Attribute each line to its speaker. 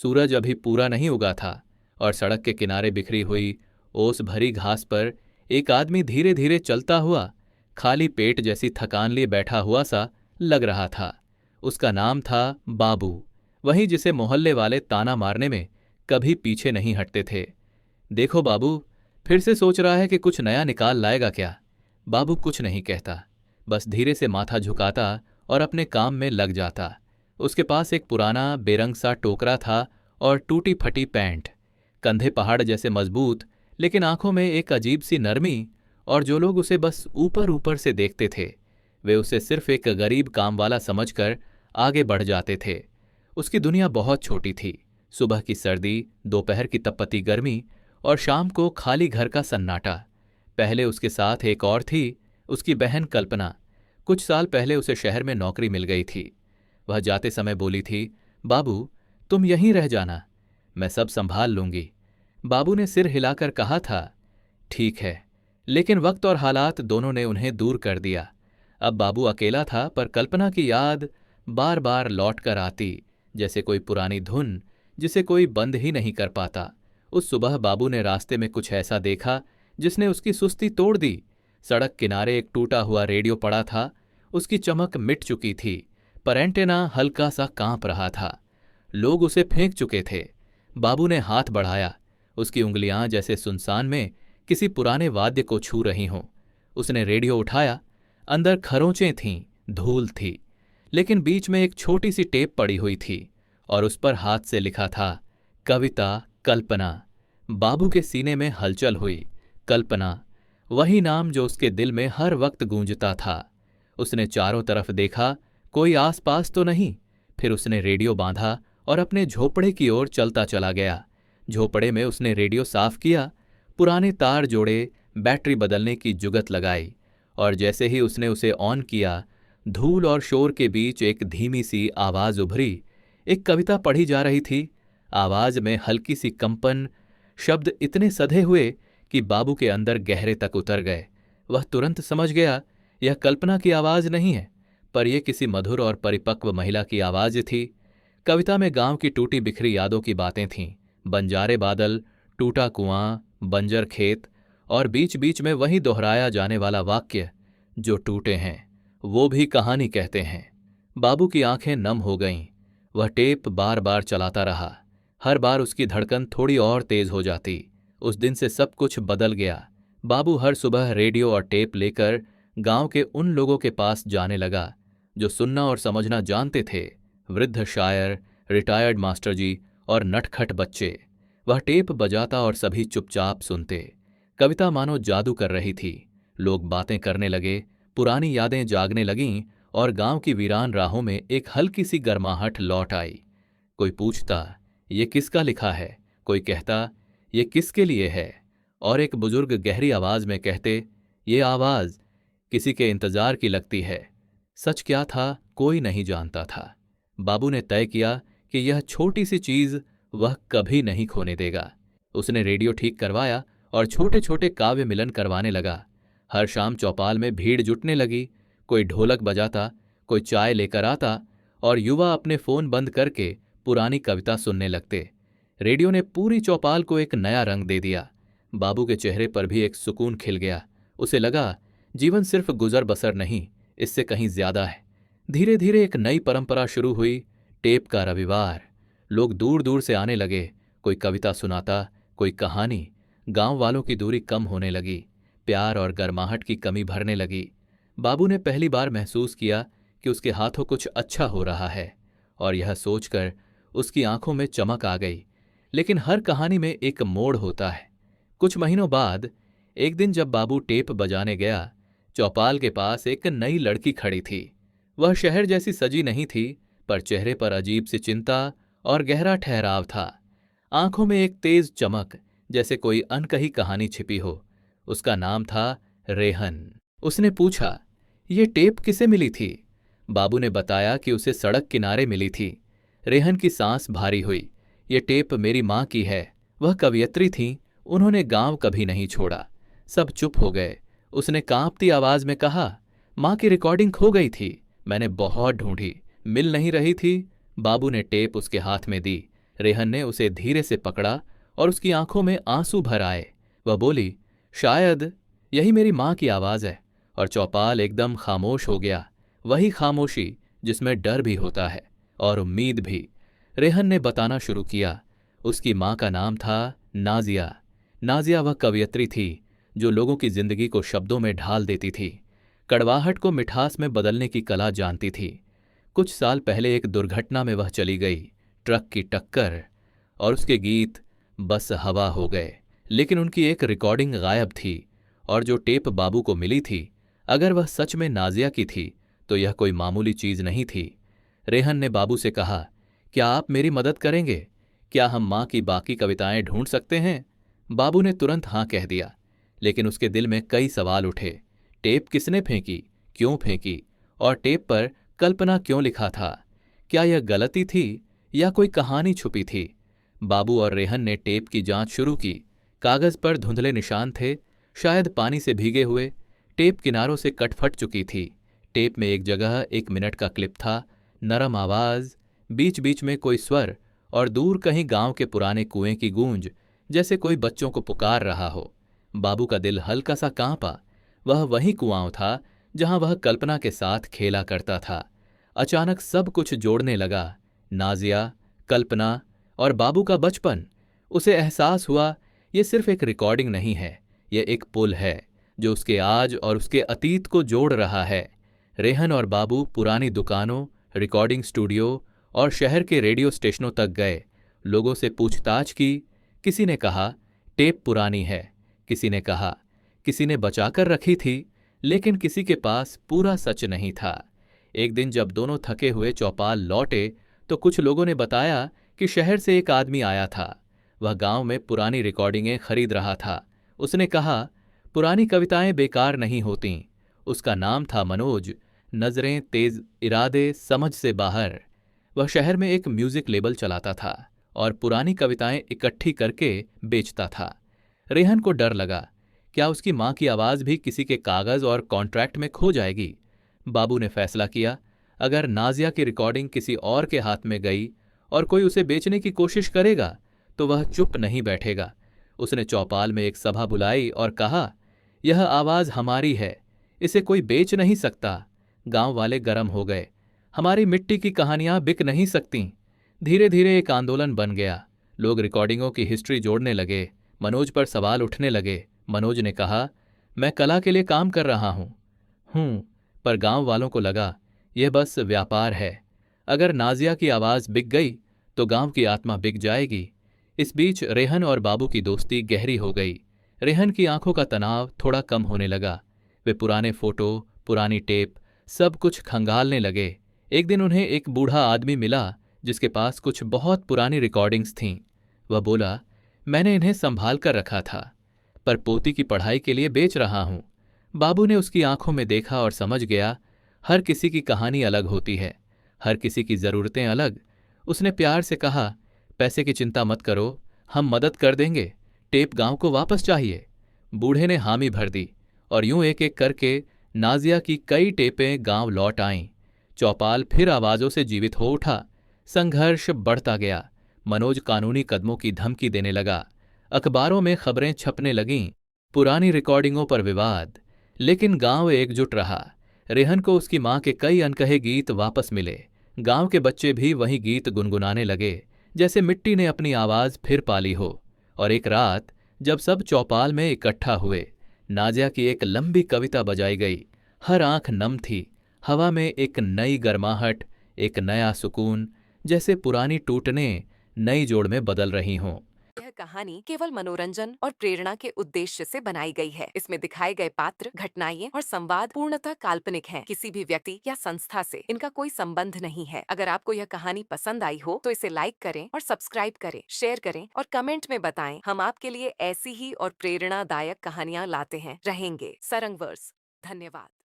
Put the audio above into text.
Speaker 1: सूरज अभी पूरा नहीं उगा था और सड़क के किनारे बिखरी हुई ओस भरी घास पर एक आदमी धीरे धीरे चलता हुआ खाली पेट जैसी थकान लिए बैठा हुआ सा लग रहा था। उसका नाम था बाबू, वही जिसे मोहल्ले वाले ताना मारने में कभी पीछे नहीं हटते थे। देखो बाबू, फिर से सोच रहा है कि कुछ नया निकाल लाएगा क्या? बाबू कुछ नहीं कहता, बस धीरे से माथा झुकाता और अपने काम में लग जाता। उसके पास एक पुराना बेरंग सा टोकरा था और टूटी फटी पैंट, कंधे पहाड़ जैसे मजबूत, लेकिन आंखों में एक अजीब सी नरमी। और जो लोग उसे बस ऊपर ऊपर से देखते थे वे उसे सिर्फ एक गरीब काम वाला समझकर आगे बढ़ जाते थे। उसकी दुनिया बहुत छोटी थी। सुबह की सर्दी, दोपहर की तपती गर्मी और शाम को खाली घर का सन्नाटा। पहले उसके साथ एक और थी, उसकी बहन कल्पना। कुछ साल पहले उसे शहर में नौकरी मिल गई थी। वह जाते समय बोली थी, बाबू तुम यहीं रह जाना, मैं सब संभाल लूंगी। बाबू ने सिर हिलाकर कहा था, ठीक है, लेकिन वक्त और हालात दोनों ने उन्हें दूर कर दिया। अब बाबू अकेला था, पर कल्पना की याद बार बार लौट कर आती, जैसे कोई पुरानी धुन जिसे कोई बंद ही नहीं कर पाता। उस सुबह बाबू ने रास्ते में कुछ ऐसा देखा जिसने उसकी सुस्ती तोड़ दी। सड़क किनारे एक टूटा हुआ रेडियो पड़ा था। उसकी चमक मिट चुकी थी, पर एंटेना हल्का सा कांप रहा था। लोग उसे फेंक चुके थे। बाबू ने हाथ बढ़ाया, उसकी उंगलियां जैसे सुनसान में किसी पुराने वाद्य को छू रही हों। उसने रेडियो उठाया। अंदर खरोंचें थीं, धूल थी, लेकिन बीच में एक छोटी सी टेप पड़ी हुई थी और उस पर हाथ से लिखा था, कविता कल्पना। बाबू के सीने में हलचल हुई। कल्पना, वही नाम जो उसके दिल में हर वक्त गूंजता था। उसने चारों तरफ देखा, कोई आसपास तो नहीं। फिर उसने रेडियो बांधा और अपने झोपड़े की ओर चलता चला गया। झोपड़े में उसने रेडियो साफ किया, पुराने तार जोड़े, बैटरी बदलने की जुगत लगाई, और जैसे ही उसने उसे ऑन किया, धूल और शोर के बीच एक धीमी सी आवाज उभरी। एक कविता पढ़ी जा रही थी। आवाज में हल्की सी कंपन, शब्द इतने सधे हुए कि बाबू के अंदर गहरे तक उतर गए। वह तुरंत समझ गया, यह कल्पना की आवाज नहीं है, पर यह किसी मधुर और परिपक्व महिला की आवाज थी। कविता में गांव की टूटी बिखरी यादों की बातें थीं, बंजारे बादल, टूटा कुआं, बंजर खेत, और बीच बीच में वही दोहराया जाने वाला वाक्य, जो टूटे हैं वो भी कहानी कहते हैं। बाबू की आंखें नम हो गईं। वह टेप बार बार चलाता रहा। हर बार उसकी धड़कन थोड़ी और तेज हो जाती। उस दिन से सब कुछ बदल गया। बाबू हर सुबह रेडियो और टेप लेकर गांव के उन लोगों के पास जाने लगा जो सुनना और समझना जानते थे, वृद्ध शायर, रिटायर्ड मास्टर जी और नटखट बच्चे। वह टेप बजाता और सभी चुपचाप सुनते। कविता मानो जादू कर रही थी। लोग बातें करने लगे, पुरानी यादें जागने लगीं और गांव की वीरान राहों में एक हल्की सी गर्माहट लौट आई। कोई पूछता, ये किसका लिखा है? कोई कहता, ये किसके लिए है? और एक बुजुर्ग गहरी आवाज में कहते, ये आवाज किसी के इंतजार की लगती है। सच क्या था कोई नहीं जानता था। बाबू ने तय किया कि यह छोटी सी चीज वह कभी नहीं खोने देगा। उसने रेडियो ठीक करवाया और छोटे छोटे काव्य मिलन करवाने लगा। हर शाम चौपाल में भीड़ जुटने लगी। कोई ढोलक बजाता, कोई चाय लेकर आता, और युवा अपने फोन बंद करके पुरानी कविता सुनने लगते। रेडियो ने पूरी चौपाल को एक नया रंग दे दिया। बाबू के चेहरे पर भी एक सुकून खिल गया। उसे लगा, जीवन सिर्फ गुजर बसर नहीं, इससे कहीं ज्यादा है। धीरे धीरे एक नई परंपरा शुरू हुई, टेप का रविवार। लोग दूर दूर से आने लगे। कोई कविता सुनाता, कोई कहानी। गांव वालों की दूरी कम होने लगी, प्यार और गर्माहट की कमी भरने लगी। बाबू ने पहली बार महसूस किया कि उसके हाथों कुछ अच्छा हो रहा है, और यह सोचकर उसकी आंखों में चमक आ गई। लेकिन हर कहानी में एक मोड़ होता है। कुछ महीनों बाद एक दिन जब बाबू टेप बजाने गया, चौपाल के पास एक नई लड़की खड़ी थी। वह शहर जैसी सजी नहीं थी, पर चेहरे पर अजीब सी चिंता और गहरा ठहराव था। आंखों में एक तेज चमक, जैसे कोई अनकही कहानी छिपी हो। उसका नाम था रेहन। उसने पूछा, ये टेप किसे मिली थी? बाबू ने बताया कि उसे सड़क किनारे मिली थी। रेहन की सांस भारी हुई। ये टेप मेरी माँ की है। वह कवियत्री थीं, उन्होंने गांव कभी नहीं छोड़ा। सब चुप हो गए। उसने कांपती आवाज में कहा, माँ की रिकॉर्डिंग खो गई थी, मैंने बहुत ढूंढी, मिल नहीं रही थी। बाबू ने टेप उसके हाथ में दी। रेहन ने उसे धीरे से पकड़ा और उसकी आंखों में आंसू भर आए। वह बोली, शायद यही मेरी मां की आवाज है। और चौपाल एकदम खामोश हो गया, वही खामोशी जिसमें डर भी होता है और उम्मीद भी। रेहन ने बताना शुरू किया। उसकी मां का नाम था नाजिया। नाजिया वह कवयित्री थी जो लोगों की जिंदगी को शब्दों में ढाल देती थी, कड़वाहट को मिठास में बदलने की कला जानती थी। कुछ साल पहले एक दुर्घटना में वह चली गई, ट्रक की टक्कर, और उसके गीत बस हवा हो गए। लेकिन उनकी एक रिकॉर्डिंग गायब थी, और जो टेप बाबू को मिली थी, अगर वह सच में नाजिया की थी तो यह कोई मामूली चीज नहीं थी। रेहन ने बाबू से कहा, क्या आप मेरी मदद करेंगे? क्या हम मां की बाकी कविताएं ढूंढ सकते हैं? बाबू ने तुरंत हां कह दिया, लेकिन उसके दिल में कई सवाल उठे। टेप किसने फेंकी, क्यों फेंकी, और टेप पर कल्पना क्यों लिखा था? क्या यह गलती थी या कोई कहानी छुपी थी? बाबू और रेहन ने टेप की जांच शुरू की। कागज पर धुंधले निशान थे, शायद पानी से भीगे हुए। टेप किनारों से कट फट चुकी थी। टेप में एक जगह 1 मिनट का क्लिप था, नरम आवाज, बीच बीच में कोई स्वर, और दूर कहीं गांव के पुराने कुएं की गूंज, जैसे कोई बच्चों को पुकार रहा हो। बाबू का दिल हल्का सा कांपा। वह वही कुआं था जहां वह कल्पना के साथ खेला करता था। अचानक सब कुछ जोड़ने लगा, नाजिया, कल्पना और बाबू का बचपन। उसे एहसास हुआ, ये सिर्फ एक रिकॉर्डिंग नहीं है, ये एक पुल है जो उसके आज और उसके अतीत को जोड़ रहा है। रेहन और बाबू पुरानी दुकानों, रिकॉर्डिंग स्टूडियो और शहर के रेडियो स्टेशनों तक गए। लोगों से पूछताछ की। किसी ने कहा टेप पुरानी है, किसी ने कहा किसी ने बचाकर रखी थी, लेकिन किसी के पास पूरा सच नहीं था। एक दिन जब दोनों थके हुए चौपाल लौटे तो कुछ लोगों ने बताया कि शहर से एक आदमी आया था। वह गांव में पुरानी रिकॉर्डिंगें खरीद रहा था। उसने कहा, पुरानी कविताएं बेकार नहीं होतीं। उसका नाम था मनोज। नजरें तेज, इरादे समझ से बाहर। वह शहर में एक म्यूजिक लेबल चलाता था और पुरानी कविताएं इकट्ठी करके बेचता था। रेहन को डर लगा, क्या उसकी मां की आवाज भी किसी के कागज और कॉन्ट्रैक्ट में खो जाएगी? बाबू ने फैसला किया, अगर नाजिया की रिकॉर्डिंग किसी और के हाथ में गई और कोई उसे बेचने की कोशिश करेगा तो वह चुप नहीं बैठेगा। उसने चौपाल में एक सभा बुलाई और कहा, यह आवाज हमारी है, इसे कोई बेच नहीं सकता। गांव वाले गर्म हो गए। हमारी मिट्टी की कहानियां बिक नहीं सकती। धीरे धीरे एक आंदोलन बन गया। लोग रिकॉर्डिंगों की हिस्ट्री जोड़ने लगे। मनोज पर सवाल उठने लगे। मनोज ने कहा, मैं कला के लिए काम कर रहा हूं। पर गांव वालों को लगा, यह बस व्यापार है। अगर नाजिया की आवाज बिक गई तो गांव की आत्मा बिक जाएगी। इस बीच रेहन और बाबू की दोस्ती गहरी हो गई। रेहन की आंखों का तनाव थोड़ा कम होने लगा। वे पुराने फोटो, पुरानी टेप, सब कुछ खंगालने लगे। एक दिन उन्हें एक बूढ़ा आदमी मिला जिसके पास कुछ बहुत पुरानी रिकॉर्डिंग्स थीं। वह बोला, मैंने इन्हें संभाल कर रखा था, पर पोती की पढ़ाई के लिए बेच रहा हूं। बाबू ने उसकी आंखों में देखा और समझ गया, हर किसी की कहानी अलग होती है, हर किसी की जरूरतें अलग। उसने प्यार से कहा, पैसे की चिंता मत करो, हम मदद कर देंगे। टेप गांव को वापस चाहिए। बूढ़े ने हामी भर दी और यूं एक एक करके नाजिया की कई टेपें गांव लौट आईं। चौपाल फिर आवाजों से जीवित हो उठा। संघर्ष बढ़ता गया। मनोज कानूनी कदमों की धमकी देने लगा। अखबारों में खबरें छपने लगीं, पुरानी रिकॉर्डिंगों पर विवाद। लेकिन गांव एकजुट रहा। रेहन को उसकी मां के कई अनकहे गीत वापस मिले। गांव के बच्चे भी वही गीत गुनगुनाने लगे, जैसे मिट्टी ने अपनी आवाज फिर पाली हो। और एक रात जब सब चौपाल में इकट्ठा हुए, नाजिया की एक लंबी कविता बजाई गई। हर आंख नम थी। हवा में एक नई गर्माहट, एक नया सुकून, जैसे पुरानी टूटने नई जोड़ में बदल रही हों।
Speaker 2: यह कहानी केवल मनोरंजन और प्रेरणा के उद्देश्य से बनाई गई है। इसमें दिखाए गए पात्र, घटनाएं और संवाद पूर्णतः काल्पनिक हैं। किसी भी व्यक्ति या संस्था से इनका कोई संबंध नहीं है। अगर आपको यह कहानी पसंद आई हो तो इसे लाइक करें और सब्सक्राइब करें, शेयर करें और कमेंट में बताएं। हम आपके लिए ऐसी ही और प्रेरणादायक कहानियां लाते हैं रहेंगे। सरंगवर्स, धन्यवाद।